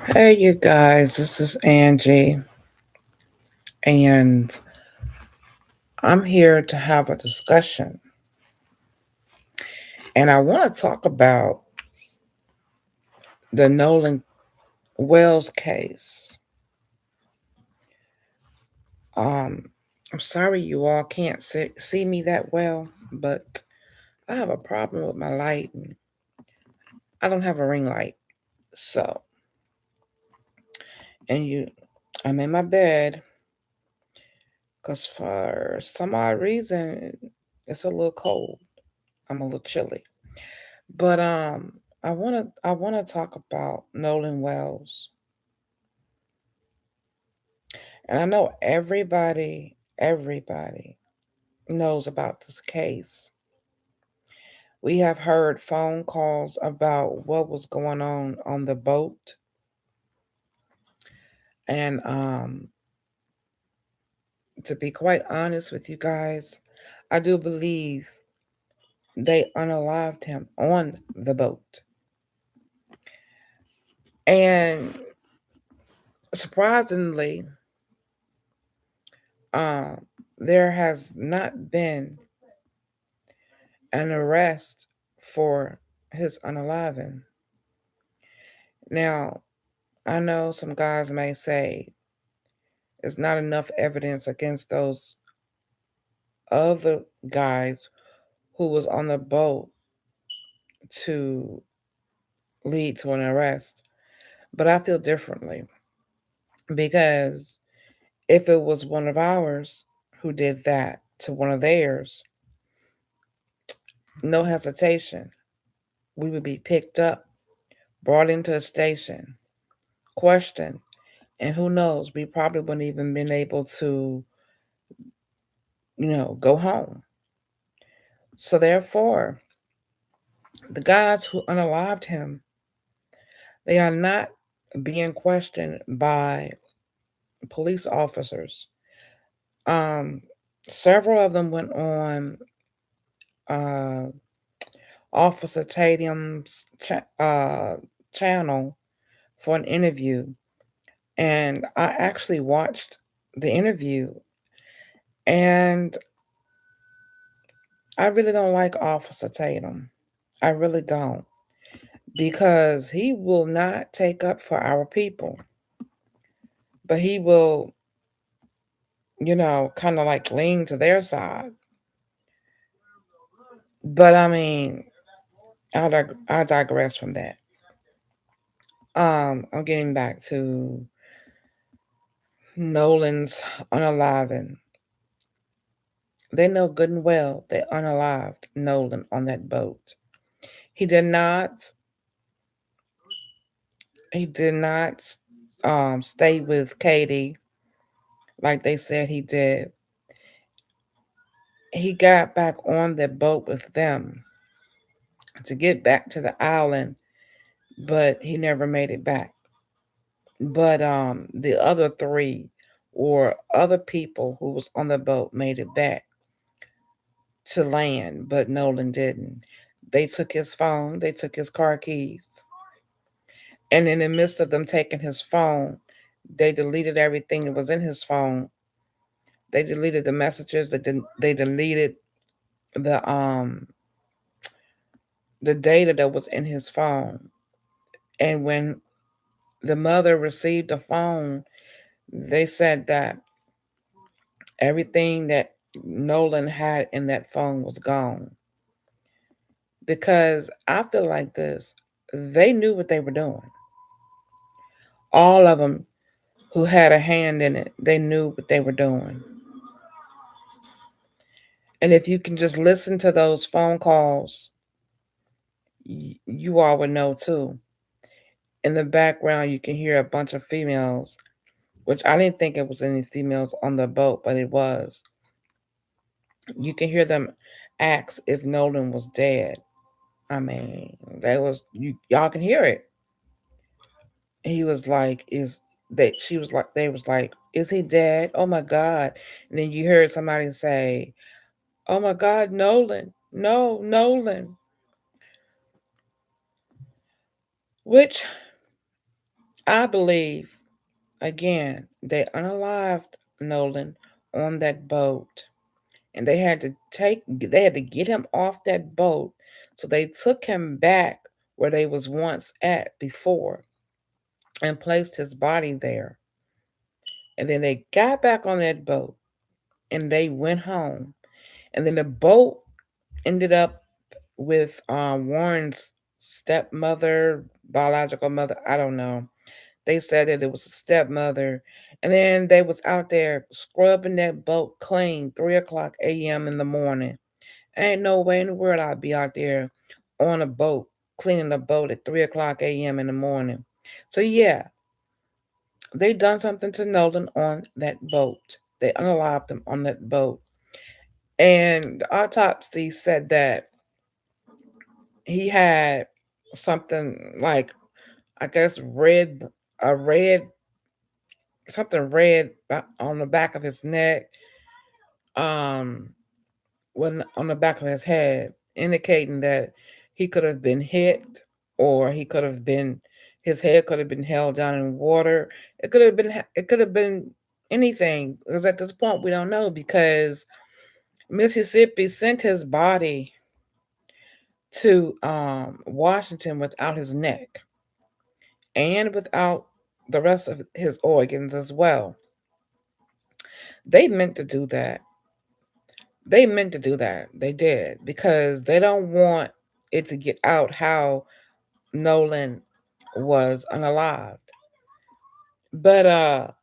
Hey, you guys, this is Angie, and I'm here to have a discussion. And I want to talk about the Nolan Wells case. Um, I'm sorry you all can't see me that well, but I have a problem with my light, and I don't have a ring light. So, I'm in my bed because for some odd reason, it's a little cold. I'm a little chilly. But I wanna talk about Nolan Wells. And I know everybody knows about this case. We have heard phone calls about what was going on the boat. And to be quite honest with you guys, I do believe they unalived him on the boat. And surprisingly, um, there has not been an arrest for his unaliving. Now, I know some guys may say there's not enough evidence against those other guys who was on the boat to lead to an arrest. But I feel differently because if it was one of ours who did that to one of theirs, no hesitation, we would be picked up, brought into a station, questioned, and who knows, we probably wouldn't even been able to, go home. So therefore, the guys who unalived him, they are not being questioned by police officers. Um, Several of them went on uh, Officer Tatum's channel for an interview, and I actually watched the interview, and I really don't like Officer Tatum. I really don't, because he will not take up for our people, but he will, kind of like lean to their side. But I mean, I digress from that. I'm getting back to Nolan's unaliving. They know good and well they unalived Nolan on that boat. He did not. He did not stay with Katie like they said he did. He got back on the boat with them to get back to the island, but he never made it back. But the other three or other people who was on the boat made it back to land, but Nolan didn't. They took his phone, they took his car keys, and in the midst of them taking his phone, they deleted everything that was in his phone. They deleted the messages. They deleted the um the data that was in his phone. And when the mother received the phone, they said that everything that Nolan had in that phone was gone. Because I feel like this, they knew what they were doing. All of them who had a hand in it, they knew what they were doing. And if you can just listen to those phone calls, you all would know too. In the background, you can hear a bunch of females, which I didn't think it was any females on the boat, but it was. You can hear them ask if Nolan was dead. I mean, that was y'all can hear it. He was like, "Is they?" She was like, "They was like, is he dead? Oh my God!" And then you heard somebody say, Oh my God, Nolan. No, Nolan. Which I believe, again, they unalived Nolan on that boat. And they had to get him off that boat. So they took him back where they was once at before and placed his body there. And then they got back on that boat and they went home. And then the boat ended up with Warren's stepmother, biological mother. I don't know. They said that it was a stepmother. And then they was out there scrubbing that boat clean 3 o'clock a.m. in the morning. Ain't no way in the world I'd be out there on a boat, cleaning the boat at 3 o'clock a.m. in the morning. So yeah, they done something to Nolan on that boat. They unalived him on that boat. And the autopsy said that he had something like, I guess, a red, something red on the back of his neck, um, when on the back of his head, indicating that he could have been hit, or he could have been, his head could have been held down in water. It could have been anything. Because at this point we don't know, because Mississippi sent his body to Washington without his neck and without the rest of his organs as well. They meant to do that. They meant to do that. They did, because they don't want it to get out how Nolan was unalived. But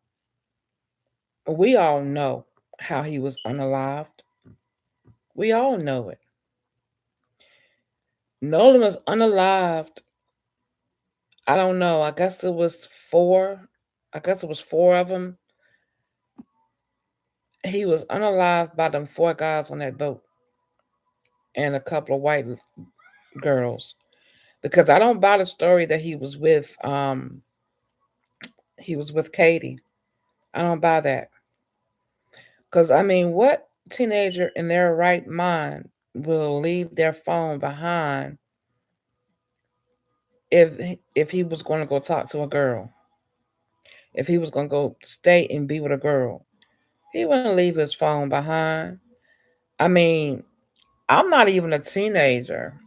we all know how he was unalived. We all know it. Nolan was unalived. I don't know. I guess it was four. I guess it was four of them. He was unalived by them four guys on that boat and a couple of white girls. Because I don't buy the story that he was with Katie. I don't buy that. Because, I mean, what teenager in their right mind will leave their phone behind if he was going to go talk to a girl? If he was going to go stay and be with a girl, he wouldn't leave his phone behind. I mean, I'm not even a teenager.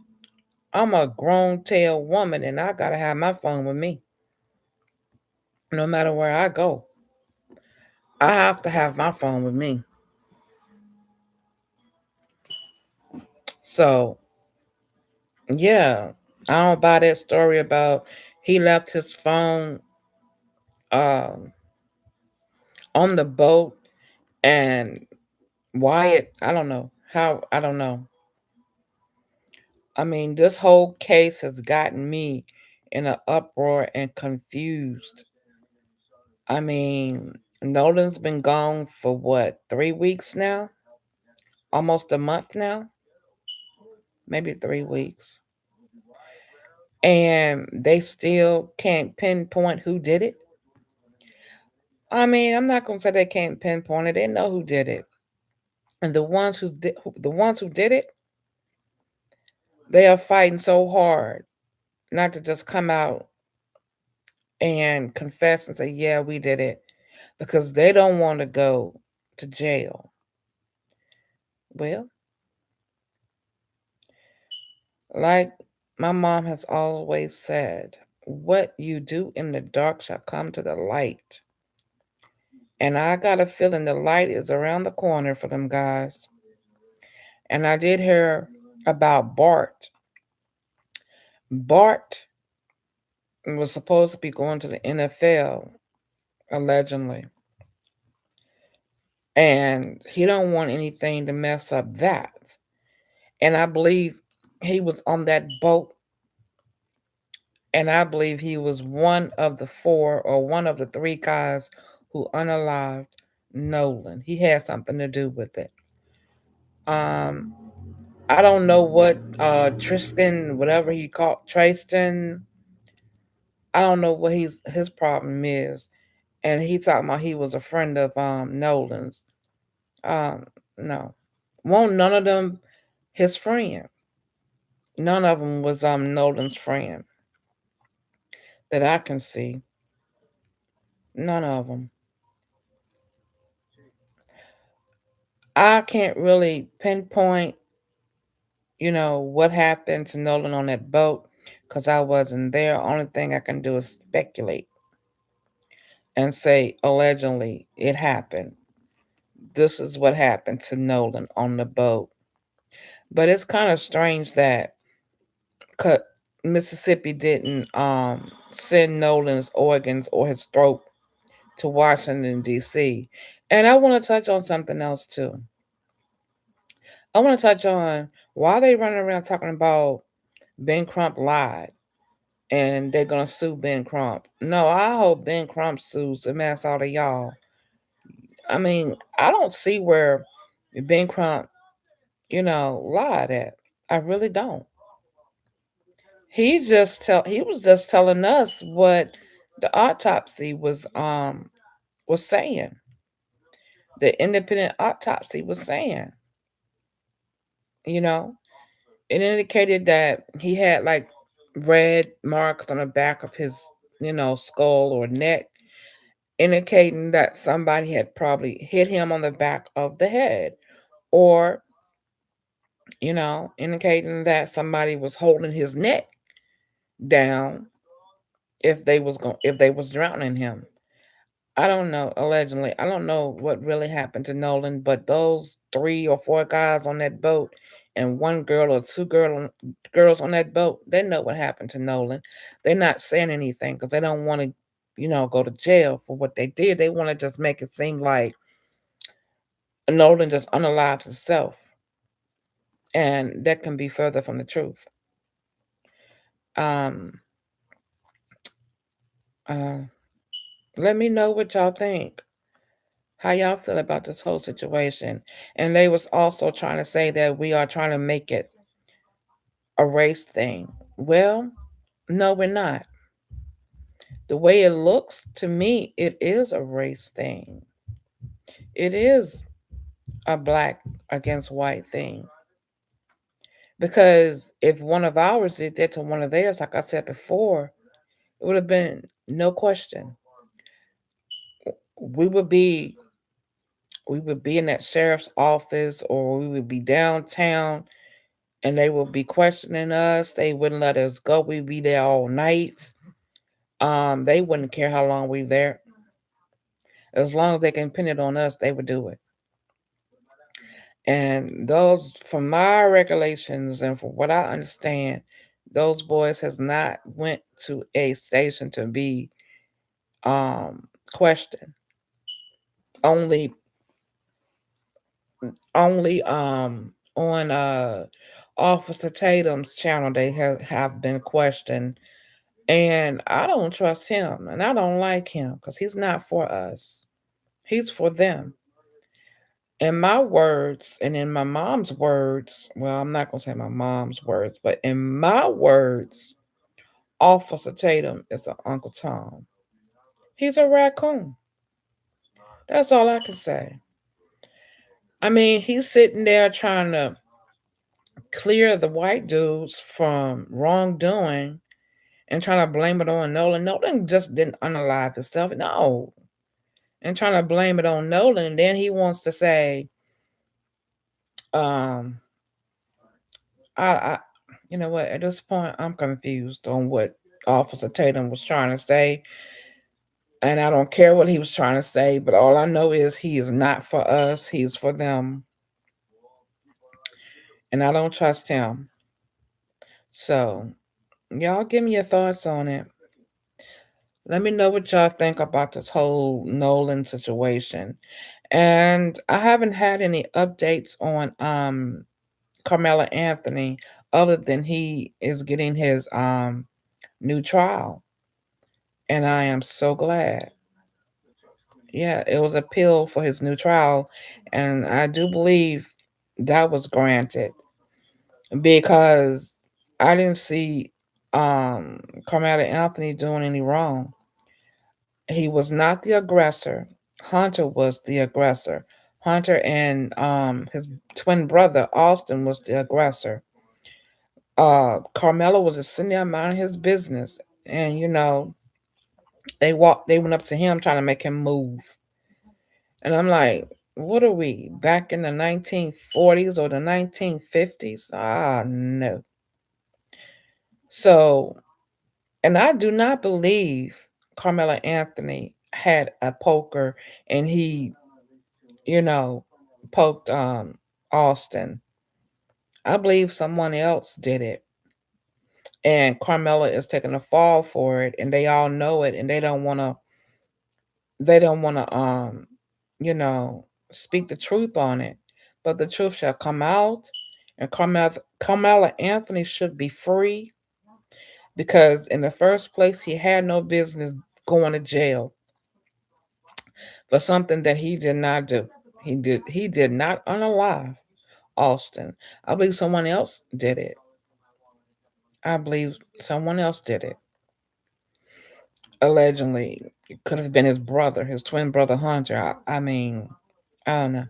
I'm a grown tail woman, and I gotta have my phone with me no matter where I go. I have to have my phone with me. So yeah, I don't buy that story about he left his phone um on the boat, and Wyatt, I don't know how, I don't know. I mean, this whole case has gotten me in an uproar and confused. I mean, Nolan's been gone for what, 3 weeks now? Almost a month now? Maybe 3 weeks. And they still can't pinpoint who did it. I mean, I'm not gonna say they can't pinpoint it. They know who did it, and the ones who did it, they are fighting so hard not to just come out and confess and say, "Yeah, we did it," because they don't want to go to jail. Well, like my mom has always said, "What you do in the dark shall come to the light." And I got a feeling the light is around the corner for them guys. And I did hear about Bart. Bart was supposed to be going to the NFL, allegedly. And he don't want anything to mess up that. And I believe he was on that boat, and I believe he was one of the four or one of the three guys who unalived Nolan. He had something to do with it. Um, I don't know what Tristan, whatever he called Tristan, I don't know what his problem is. And he talking about he was a friend of Nolan's. Um, no. Won't none of them his friend. None of them was Nolan's friend that I can see. None of them. I can't really pinpoint, what happened to Nolan on that boat because I wasn't there. Only thing I can do is speculate and say allegedly it happened. This is what happened to Nolan on the boat. But it's kind of strange that 'cause Mississippi didn't send Nolan's organs or his throat to Washington D.C. And I want to touch on something else too. I want to touch on why they running around talking about Ben Crump lied and they're gonna sue Ben Crump. No, I hope Ben Crump sues the mess out of y'all. I mean, I don't see where Ben Crump, lied at. I really don't. He was just telling us what the autopsy was saying. The independent autopsy was saying, you know. It indicated that he had like red marks on the back of his, skull or neck, indicating that somebody had probably hit him on the back of the head, or indicating that somebody was holding his neck down if they was drowning him. I don't know, allegedly. I don't know what really happened to Nolan, but those three or four guys on that boat and one girl or girls on that boat, they know what happened to Nolan. They're not saying anything because they don't want to, go to jail for what they did. They want to just make it seem like Nolan just unalived himself. And that can be further from the truth. Um, uh, Let me know what y'all think. How y'all feel about this whole situation? And they was also trying to say that we are trying to make it a race thing. Well, no, we're not. The way it looks to me, it is a race thing. It is a black against white thing. Because if one of ours did that to one of theirs, like I said before, it would have been no question. We would be we would be in that sheriff's office or we would be downtown and they would be questioning us. They wouldn't let us go. We'd be there all night. They wouldn't care how long we there. As long as they can pin it on us, they would do it. And those, from my regulations and from what I understand, those boys has not went to a station to be questioned. Only only on Officer Tatum's channel they have been questioned. And I don't trust him and I don't like him because he's not for us. He's for them. In my words and in my mom's words, well, I'm not going to say my mom's words, but in my words, Officer Tatum is an Uncle Tom. He's a raccoon. That's all I can say. I mean, he's sitting there trying to clear the white dudes from wrongdoing and trying to blame it on Nolan. Nolan just didn't unalive himself. No. And trying to blame it on Nolan. And then he wants to say, um, I you know what, at this point I'm confused on what Officer Tatum was trying to say. And I don't care what he was trying to say, but all I know is he is not for us, he's for them. And I don't trust him. So y'all give me your thoughts on it. Let me know what y'all think about this whole Nolan situation. And I haven't had any updates on Carmela Anthony other than he is getting his new trial. And I am so glad. Yeah, it was a pill for his new trial. And I do believe that was granted because I didn't see Carmela Anthony doing any wrong. He was not the aggressor. Hunter was the aggressor. Hunter and his twin brother Austin was the aggressor. Carmelo was just sitting there minding his business, and they went up to him trying to make him move, and I'm like, what are we back in the 1940s or the 1950s? Ah, no. So, and I do not believe Carmelo Anthony had a poker and he, you know, poked Austin. I believe someone else did it. And Carmela is taking a fall for it and they all know it and they don't want to you know speak the truth on it. But the truth shall come out and Carmela Anthony should be free because in the first place he had no business going to jail for something that he did not do. He did not unalive Austin. I believe someone else did it. I believe someone else did it. Allegedly, it could have been his brother, his twin brother Hunter. I mean, I don't know.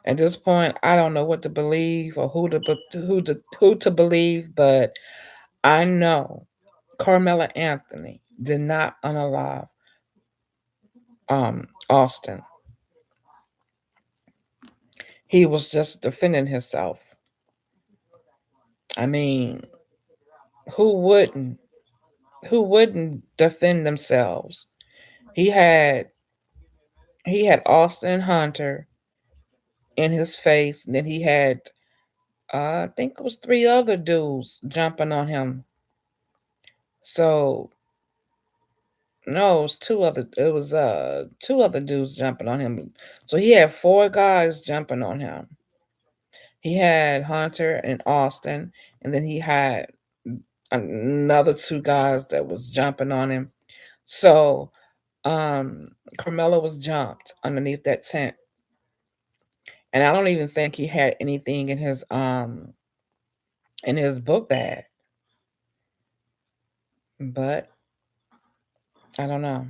At this point, I don't know what to believe or who to believe, but I know Carmela Anthony did not unalive Austin. He was just defending himself. I mean, who wouldn't? Who wouldn't defend themselves? He had he had Austin Hunter in his face, and then he had I think it was three other dudes jumping on him. So no, it was two other dudes jumping on him. So he had four guys jumping on him. He had Hunter and Austin, and then he had another two guys that was jumping on him. So Carmelo was jumped underneath that tent. And I don't even think he had anything in his book bag. But I don't know.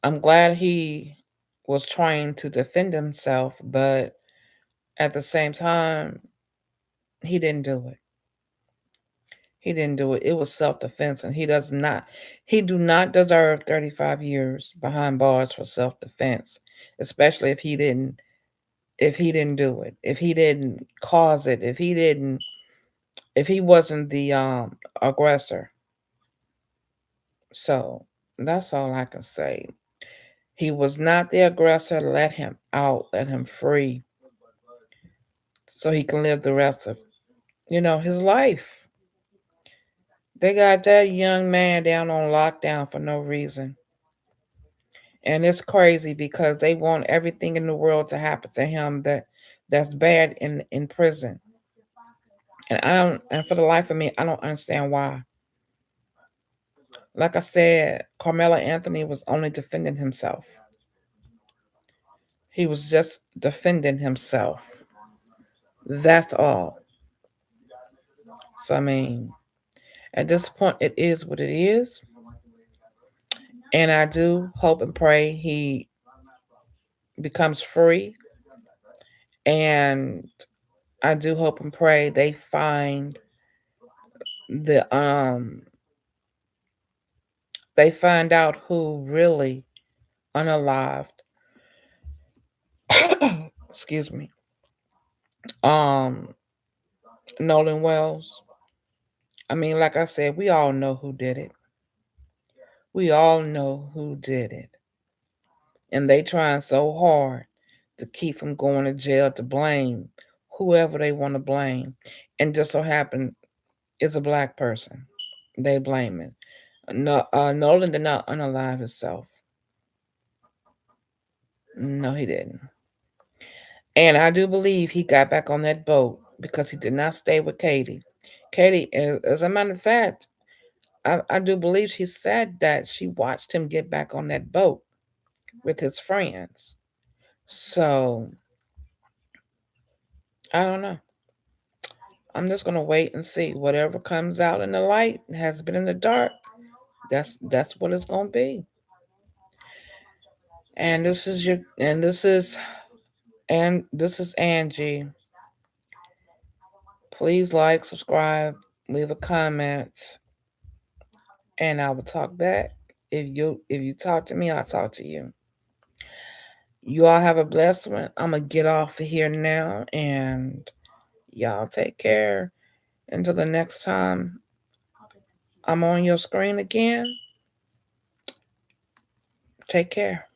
I'm glad he was trying to defend himself, but at the same time, he didn't do it. He didn't do it. It was self-defense, and he do not deserve 35 years behind bars for self-defense, especially if he didn't do it, if he didn't cause it, if he wasn't the aggressor. So that's all I can say. He was not the aggressor. Let him out. Let him free so he can live the rest of his life. They got that young man down on lockdown for no reason. And it's crazy because they want everything in the world to happen to him that's bad in prison. And for the life of me, I don't understand why. Like I said, Carmelo Anthony was only defending himself. He was just defending himself. That's all. So I mean, at this point it is what it is. And I do hope and pray he becomes free. And I do hope and pray the um they find out who really unalived excuse me um Nolan Wells. I mean, like I said, we all know who did it. We all know who did it. And they trying so hard to keep from going to jail to blame whoever they want to blame. And just so happen it's a black person. They blame it. No, Nolan did not unalive himself. No, he didn't. And I do believe he got back on that boat because he did not stay with Katie. Katie, as a matter of fact, I do believe she said that she watched him get back on that boat with his friends. So I don't know. I'm just gonna wait and see. Whatever comes out in the light has been in the dark. That's what it's gonna be. And this is Angie. Please like, subscribe, leave a comment, and I will talk back. If you talk to me, I'll talk to you. You all have a blessed one. I'm gonna get off of here now, and y'all take care. Until the next time I'm on your screen again. Take care.